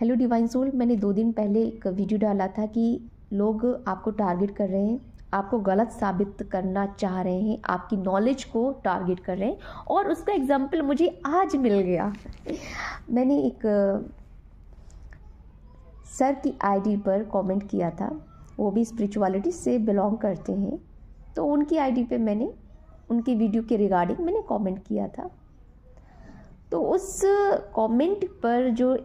Hello divine soul, मैंने 2 दिन पहले एक वीडियो डाला था कि लोग आपको टारगेट कर रहे हैं, आपको गलत साबित करना चाह रहे हैं, आपकी नॉलेज को टारगेट कर रहे हैं और उसका एग्जाम्पल मुझे आज मिल गया। मैंने एक सर की आईडी पर कमेंट किया था, वो भी स्पिरिचुअलिटी से बिलोंग करते हैं, तो उनकी आईडी पे मैंने उनकी वीडियो के रिगार्डिंग मैंने कमेंट किया था। तो उस कमेंट पर जो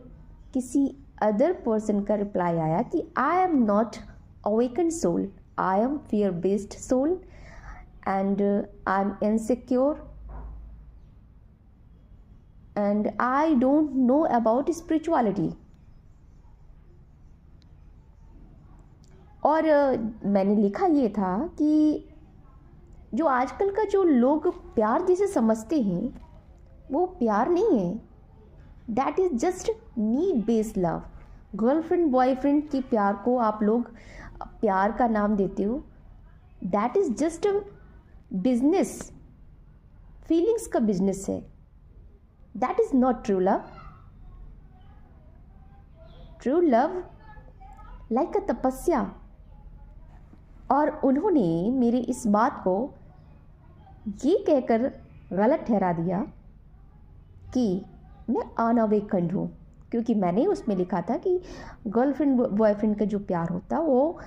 किसी अदर पर्सन का रिप्लाई आया कि I am not awaken soul, I am fear based soul and I am insecure and I don't know about spirituality. और मैंने लिखा ये था कि जो आजकल का जो लोग प्यार जिसे समझते हैं वो प्यार नहीं है, that is just need based love. Girlfriend boyfriend के प्यार को आप लोग प्यार का नाम देते हो, that is just business, feelings का बिजनेस है, that is not true love. True love like अ तपस्या। और उन्होंने मेरे इस बात को ये कहकर गलत ठहरा दिया कि मैं अनअवेकन्ड हूँ, क्योंकि मैंने उसमें लिखा था कि गर्लफ्रेंड बॉयफ्रेंड का जो प्यार होता है वो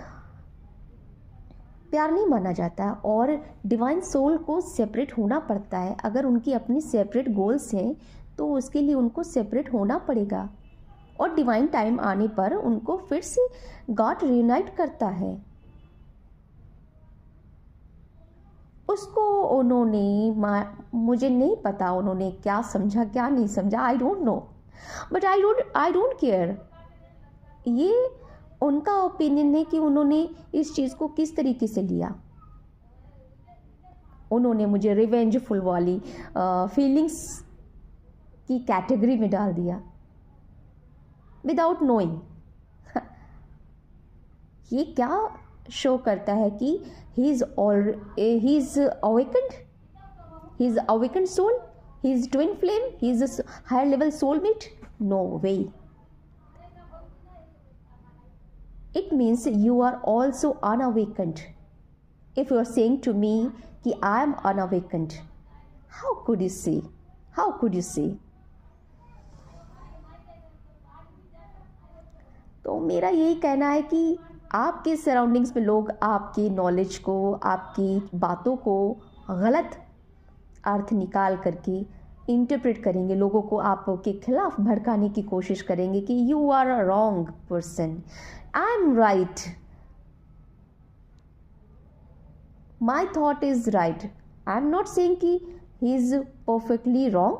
प्यार नहीं माना जाता और डिवाइन सोल को सेपरेट होना पड़ता है। अगर उनकी अपनी सेपरेट गोल्स हैं तो उसके लिए उनको सेपरेट होना पड़ेगा और डिवाइन टाइम आने पर उनको फिर से गॉड रियूनाइट करता है। उसको उन्होंने, मुझे नहीं पता उन्होंने क्या समझा क्या नहीं समझा, आई don't no, but I don't care. ये उनका ओपिनियन है कि उन्होंने इस चीज़ को किस तरीके से लिया। उन्होंने मुझे रिवेंजफुल वाली फीलिंग्स की कैटेगरी में डाल दिया विदाउट नोइंग। ये क्या शो करता है कि he is awakened soul, he is twin flame, he is a higher level soulmate? No way. It means you are also unawakened. If you are saying to me कि I am unawakened, how could you say? How could you say? तो मेरा यही कहना है कि आपके surroundings में लोग आपकी नॉलेज को, आपकी बातों को गलत अर्थ निकाल करके इंटरप्रेट करेंगे, लोगों को आपके खिलाफ भड़काने की कोशिश करेंगे कि you are a wrong person, I am right, my thought is right. I am not saying कि he is perfectly wrong,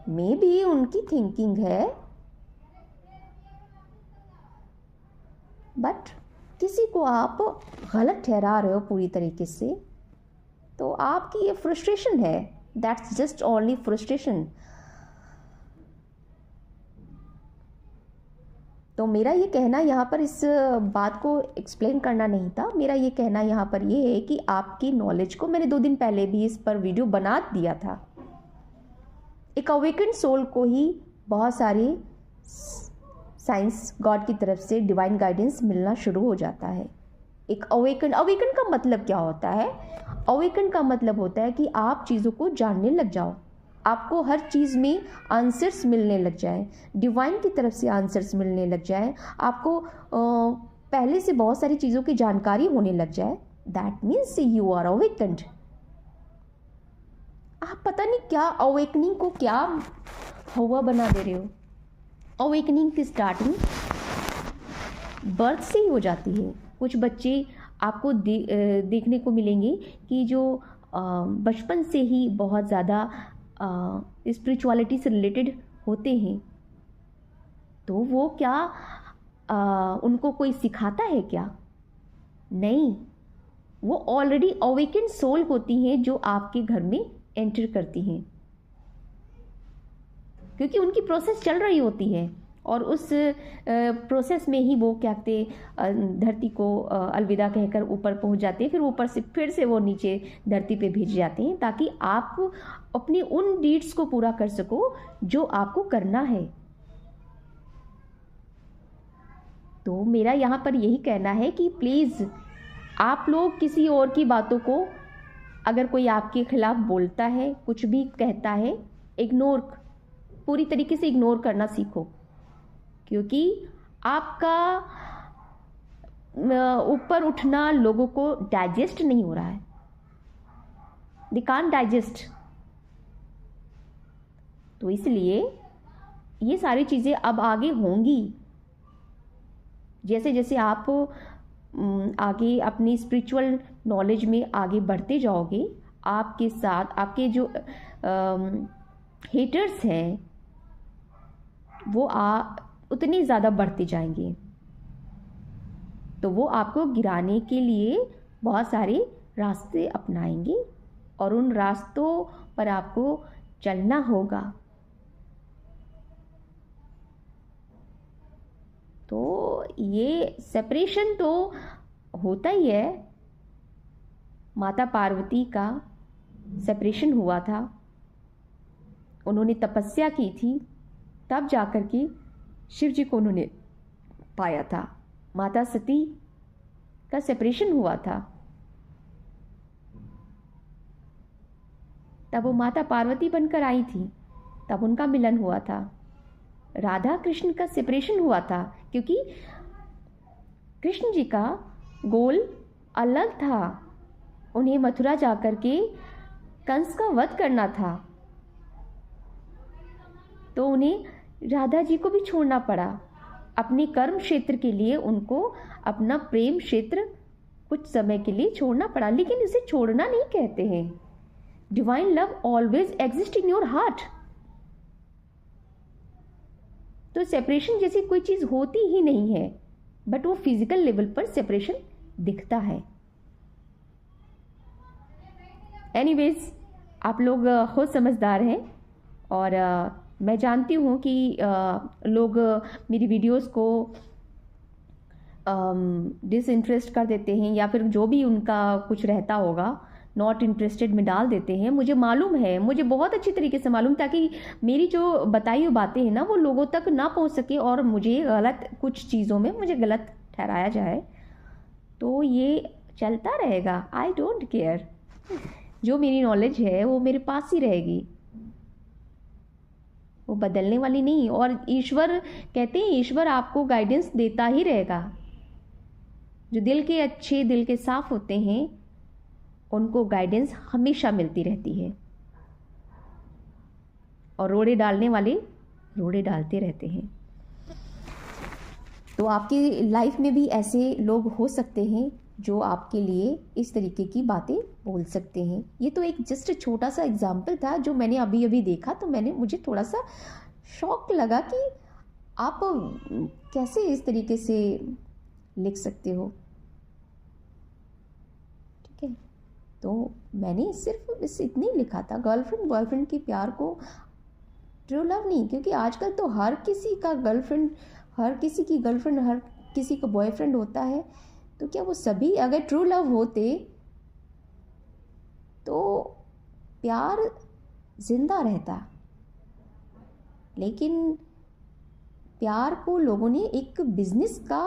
maybe उनकी थिंकिंग है, बट किसी को आप गलत ठहरा रहे हो पूरी तरीके से, तो आपकी ये फ्रस्ट्रेशन है, दैट्स जस्ट ओनली फ्रस्ट्रेशन। तो मेरा ये कहना यहाँ पर इस बात को एक्सप्लेन करना नहीं था, मेरा ये कहना यहाँ पर ये है कि आपकी नॉलेज को, मैंने 2 दिन पहले भी इस पर वीडियो बना दिया था। एक अवेकेंड सोल को ही बहुत सारी साइंस गॉड की तरफ से डिवाइन गाइडेंस मिलना शुरू हो जाता है। एक अवेकन का मतलब क्या होता है? अवेकन का मतलब होता है कि आप चीज़ों को जानने लग जाओ, आपको हर चीज़ में आंसर्स मिलने लग जाए, डिवाइन की तरफ से आंसर्स मिलने लग जाए, आपको पहले से बहुत सारी चीज़ों की जानकारी होने लग जाए, that means you are awakened. आप पता नहीं क्या अवेकनिंग को क्या हवा बना दे रहे हो। अवेकनिंग की स्टार्टिंग बर्थ से ही हो जाती है। कुछ बच्चे आपको देखने को मिलेंगे कि जो बचपन से ही बहुत ज़्यादा स्पिरिचुअलिटी से रिलेटेड होते हैं, तो वो क्या उनको कोई सिखाता है क्या? नहीं, वो ऑलरेडी अवेकेंड सोल होती हैं जो आपके घर में एंटर करती हैं, क्योंकि उनकी प्रोसेस चल रही होती है और उस प्रोसेस में ही वो क्या कहते धरती को अलविदा कहकर ऊपर पहुंच जाते हैं, फिर ऊपर से फिर से वो नीचे धरती पे भेज जाते हैं ताकि आप अपनी उन डीड्स को पूरा कर सको जो आपको करना है। तो मेरा यहाँ पर यही कहना है कि प्लीज़ आप लोग किसी और की बातों को, अगर कोई आपके खिलाफ बोलता है, कुछ भी कहता है, पूरी तरीके से इग्नोर करना सीखो, क्योंकि आपका ऊपर उठना लोगों को डाइजेस्ट नहीं हो रहा है, दे कांट डाइजेस्ट। तो इसलिए ये सारी चीज़ें अब आगे होंगी, जैसे जैसे आप आगे अपनी स्पिरिचुअल नॉलेज में आगे बढ़ते जाओगे, आपके साथ आपके जो हेटर्स हैं वो उतने ज़्यादा बढ़ते जाएंगे, तो वो आपको गिराने के लिए बहुत सारे रास्ते अपनाएंगे और उन रास्तों पर आपको चलना होगा। तो ये सेपरेशन तो होता ही है, माता पार्वती का सेपरेशन हुआ था, उन्होंने तपस्या की थी, तब जाकर के शिव जी को उन्होंने पाया था। माता सती का सेपरेशन हुआ था, तब वो माता पार्वती बनकर आई थी, तब उनका मिलन हुआ था। राधा कृष्ण का सेपरेशन हुआ था, क्योंकि कृष्ण जी का गोल अलग था, उन्हें मथुरा जाकर के कंस का वध करना था, तो उन्हें राधा जी को भी छोड़ना पड़ा। अपने कर्म क्षेत्र के लिए उनको अपना प्रेम क्षेत्र कुछ समय के लिए छोड़ना पड़ा, लेकिन इसे छोड़ना नहीं कहते हैं। Divine love always exist in your heart. तो सेपरेशन जैसी कोई चीज होती ही नहीं है, बट वो फिजिकल लेवल पर सेपरेशन दिखता है। एनीवेज, आप लोग खुद समझदार हैं और मैं जानती हूँ कि लोग मेरी वीडियोस को डिसइंटरेस्ट कर देते हैं, या फिर जो भी उनका कुछ रहता होगा नॉट इंटरेस्टेड में डाल देते हैं। मुझे मालूम है, मुझे बहुत अच्छी तरीके से मालूम, ताकि मेरी जो बताई हुई बातें हैं ना वो लोगों तक ना पहुंच सके और मुझे गलत कुछ चीज़ों में मुझे गलत ठहराया जाए, तो ये चलता रहेगा। आई डोंट केयर, जो मेरी नॉलेज है वो मेरे पास ही रहेगी, वो बदलने वाली नहीं। और ईश्वर कहते हैं, ईश्वर आपको गाइडेंस देता ही रहेगा। जो दिल के अच्छे, दिल के साफ होते हैं, उनको गाइडेंस हमेशा मिलती रहती है, और रोड़े डालने वाले रोड़े डालते रहते हैं। तो आपकी लाइफ में भी ऐसे लोग हो सकते हैं जो आपके लिए इस तरीके की बातें बोल सकते हैं। ये तो एक जस्ट छोटा सा एग्जाम्पल था जो मैंने अभी अभी देखा, तो मुझे थोड़ा सा शॉक लगा कि आप कैसे इस तरीके से लिख सकते हो। ठीक है, तो मैंने सिर्फ इतना ही लिखा था, गर्लफ्रेंड बॉयफ्रेंड के प्यार को ट्रू लव नहीं, क्योंकि आजकल तो हर किसी का गर्लफ्रेंड, हर किसी की गर्लफ्रेंड, हर किसी का बॉयफ्रेंड होता है। तो क्या वो सभी अगर ट्रू लव होते तो प्यार जिंदा रहता, लेकिन प्यार को लोगों ने एक बिजनेस का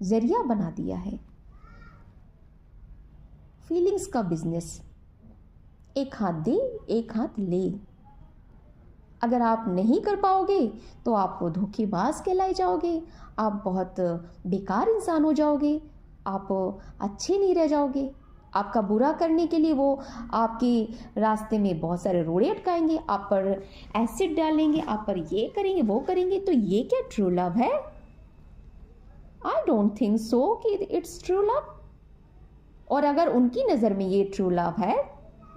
जरिया बना दिया है, फीलिंग्स का बिजनेस। एक हाथ दे एक हाथ ले, अगर आप नहीं कर पाओगे तो आप वो धोखेबाज कहलाए जाओगे, आप बहुत बेकार इंसान हो जाओगे, आप अच्छे नहीं रह जाओगे। आपका बुरा करने के लिए वो आपके रास्ते में बहुत सारे रोड़े अटकाएंगे, आप पर एसिड डालेंगे, आप पर ये करेंगे वो करेंगे। तो ये क्या ट्रू लव है? आई डोंट थिंक सो कि इट्स ट्रू लव। और अगर उनकी नज़र में ये ट्रू लव है,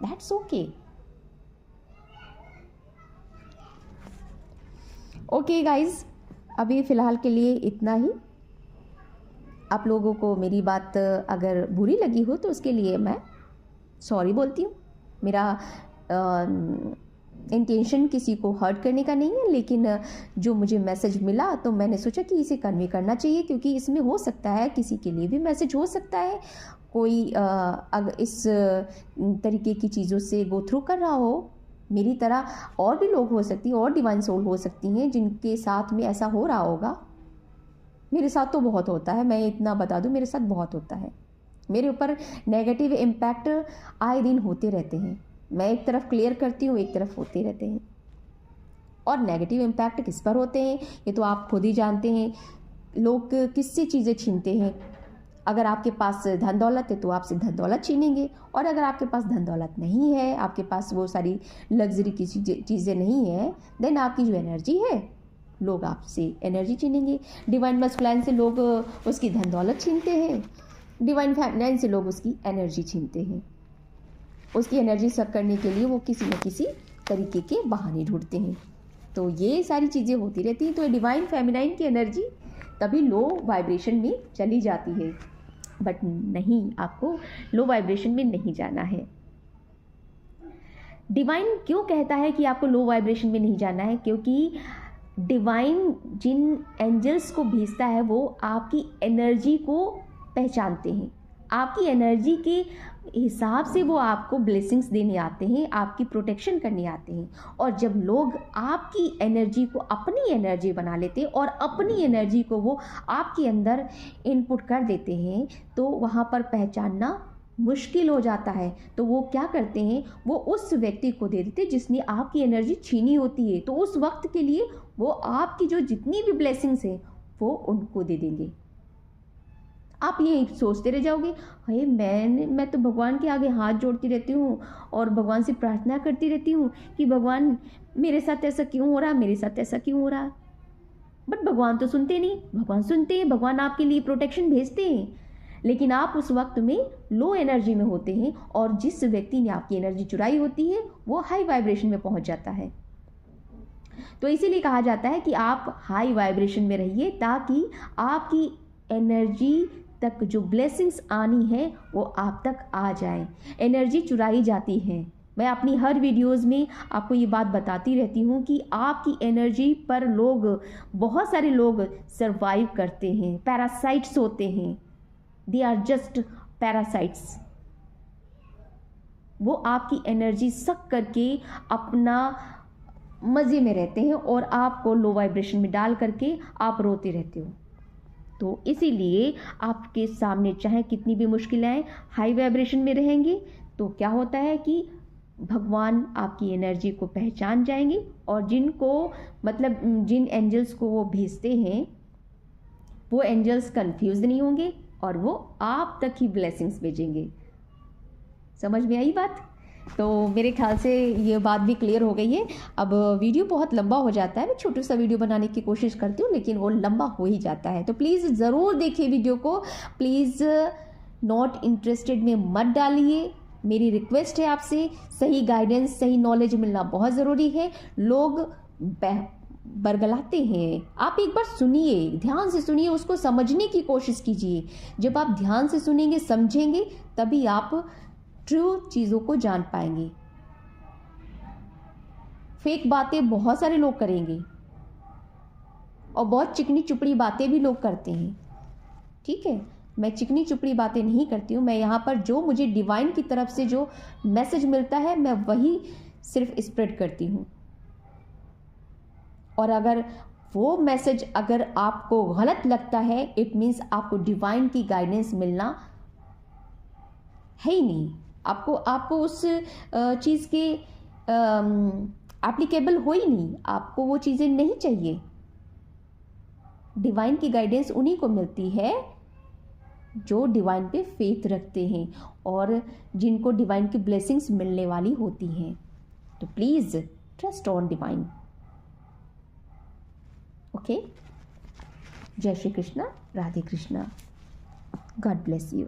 दैट्स ओके। ओके गाइज, अभी फ़िलहाल के लिए इतना ही। आप लोगों को मेरी बात अगर बुरी लगी हो तो उसके लिए मैं सॉरी बोलती हूँ। मेरा इंटेंशन किसी को हर्ट करने का नहीं है, लेकिन जो मुझे मैसेज मिला तो मैंने सोचा कि इसे कन्वे करना चाहिए, क्योंकि इसमें हो सकता है किसी के लिए भी मैसेज हो सकता है, कोई अगर इस तरीके की चीज़ों से गो थ्रू कर रहा हो। मेरी तरह और भी लोग हो सकती हैं, और डिवाइन सोल हो सकती हैं जिनके साथ में ऐसा हो रहा होगा। मेरे साथ तो बहुत होता है, मैं इतना बता दूं, मेरे साथ बहुत होता है। मेरे ऊपर नेगेटिव इम्पैक्ट आए दिन होते रहते हैं। मैं एक तरफ क्लियर करती हूँ, एक तरफ होते रहते हैं। और नेगेटिव इम्पैक्ट किस पर होते हैं ये तो आप खुद ही जानते हैं। लोग किससे चीज़ें छीनते हैं। अगर आपके पास धन दौलत है तो आपसे धन दौलत छीनेंगे, और अगर आपके पास धन दौलत नहीं है, आपके पास वो सारी लग्जरी की चीज़ें नहीं है, देन आपकी जो एनर्जी है, लोग आपसे एनर्जी छीनेंगे। डिवाइन मस्कुलाइन से लोग उसकी धन दौलत छीनते हैं, डिवाइन फेमिनाइन से लोग उसकी एनर्जी छीनते हैं। उसकी एनर्जी सक करने के लिए वो किसी न किसी तरीके के बहाने ढूंढते हैं। तो ये सारी चीज़ें होती रहती हैं। तो डिवाइन फेमिनाइन की एनर्जी तभी लो वाइब्रेशन में चली जाती है। बट नहीं, आपको लो वाइब्रेशन में नहीं जाना है। डिवाइन क्यों कहता है कि आपको लो वाइब्रेशन में नहीं जाना है? क्योंकि डिवाइन जिन एंजल्स को भेजता है वो आपकी एनर्जी को पहचानते हैं। आपकी एनर्जी के हिसाब से वो आपको ब्लेसिंग्स देने आते हैं, आपकी प्रोटेक्शन करने आते हैं। और जब लोग आपकी एनर्जी को अपनी एनर्जी बना लेते हैं और अपनी एनर्जी को वो आपके अंदर इनपुट कर देते हैं, तो वहाँ पर पहचानना मुश्किल हो जाता है। तो वो क्या करते हैं, वो उस व्यक्ति को दे देते हैं जिसने आपकी एनर्जी छीनी होती है। तो उस वक्त के लिए वो आपकी जो जितनी भी ब्लेसिंग्स हैं वो उनको दे देंगे। आप ये सोचते रह जाओगे, अरे मैं तो भगवान के आगे हाथ जोड़ती रहती हूँ और भगवान से प्रार्थना करती रहती हूँ कि भगवान मेरे साथ ऐसा क्यों हो रहा, मेरे साथ ऐसा क्यों हो रहा। बट भगवान तो सुनते नहीं। भगवान सुनते हैं, भगवान आपके लिए प्रोटेक्शन भेजते हैं, लेकिन आप उस वक्त में लो एनर्जी में होते हैं और जिस व्यक्ति ने आपकी एनर्जी चुराई होती है वो हाई वाइब्रेशन में पहुंच जाता है। तो इसीलिए कहा जाता है कि आप हाई वाइब्रेशन में रहिए ताकि आपकी एनर्जी तक जो ब्लेसिंग्स आनी है वो आप तक आ जाए। एनर्जी चुराई जाती है। मैं अपनी हर वीडियोस में आपको ये बात बताती रहती हूँ कि आपकी एनर्जी पर लोग, बहुत सारे लोग सरवाइव करते हैं, पैरासाइट्स होते हैं। They are just parasites. वो आपकी एनर्जी सक करके अपना मज़े में रहते हैं और आपको लो वाइब्रेशन में डाल करके आप रोते रहते हो। तो इसीलिए आपके सामने चाहे कितनी भी मुश्किलें आए, हाई वाइब्रेशन में रहेंगे तो क्या होता है कि भगवान आपकी एनर्जी को पहचान जाएंगे और जिनको, मतलब जिन एंजल्स को वो भेजते हैं वो एंजल्स कंफ्यूज नहीं होंगे और वो आप तक ही ब्लेसिंग्स भेजेंगे। समझ में आई बात? तो मेरे ख्याल से ये बात भी क्लियर हो गई है। अब वीडियो बहुत लंबा हो जाता है, मैं छोटा सा वीडियो बनाने की कोशिश करती हूँ लेकिन वो लंबा हो ही जाता है। तो प्लीज़ ज़रूर देखिए वीडियो को। प्लीज़ नॉट इंटरेस्टेड में मत डालिए। मेरी रिक्वेस्ट है आपसे, सही गाइडेंस, सही नॉलेज मिलना बहुत ज़रूरी है। लोग बरगलाते हैं। आप एक बार सुनिए, ध्यान से सुनिए, उसको समझने की कोशिश कीजिए। जब आप ध्यान से सुनेंगे, समझेंगे, तभी आप ट्रू चीज़ों को जान पाएंगे। फेक बातें बहुत सारे लोग करेंगे और बहुत चिकनी चुपड़ी बातें भी लोग करते हैं। ठीक है, मैं चिकनी चुपड़ी बातें नहीं करती हूँ। मैं यहाँ पर जो मुझे डिवाइन की तरफ से जो मैसेज मिलता है मैं वही सिर्फ स्प्रेड करती हूँ। और अगर वो मैसेज अगर आपको गलत लगता है, इट मीन्स आपको डिवाइन की गाइडेंस मिलना है ही नहीं। आपको उस चीज़ के एप्लीकेबल हो ही नहीं। आपको वो चीज़ें नहीं चाहिए। डिवाइन की गाइडेंस उन्हीं को मिलती है जो डिवाइन पे फेथ रखते हैं और जिनको डिवाइन की ब्लेसिंग्स मिलने वाली होती हैं। तो please trust on divine. Okay, जय Shri Krishna, Radhe Krishna, God bless you.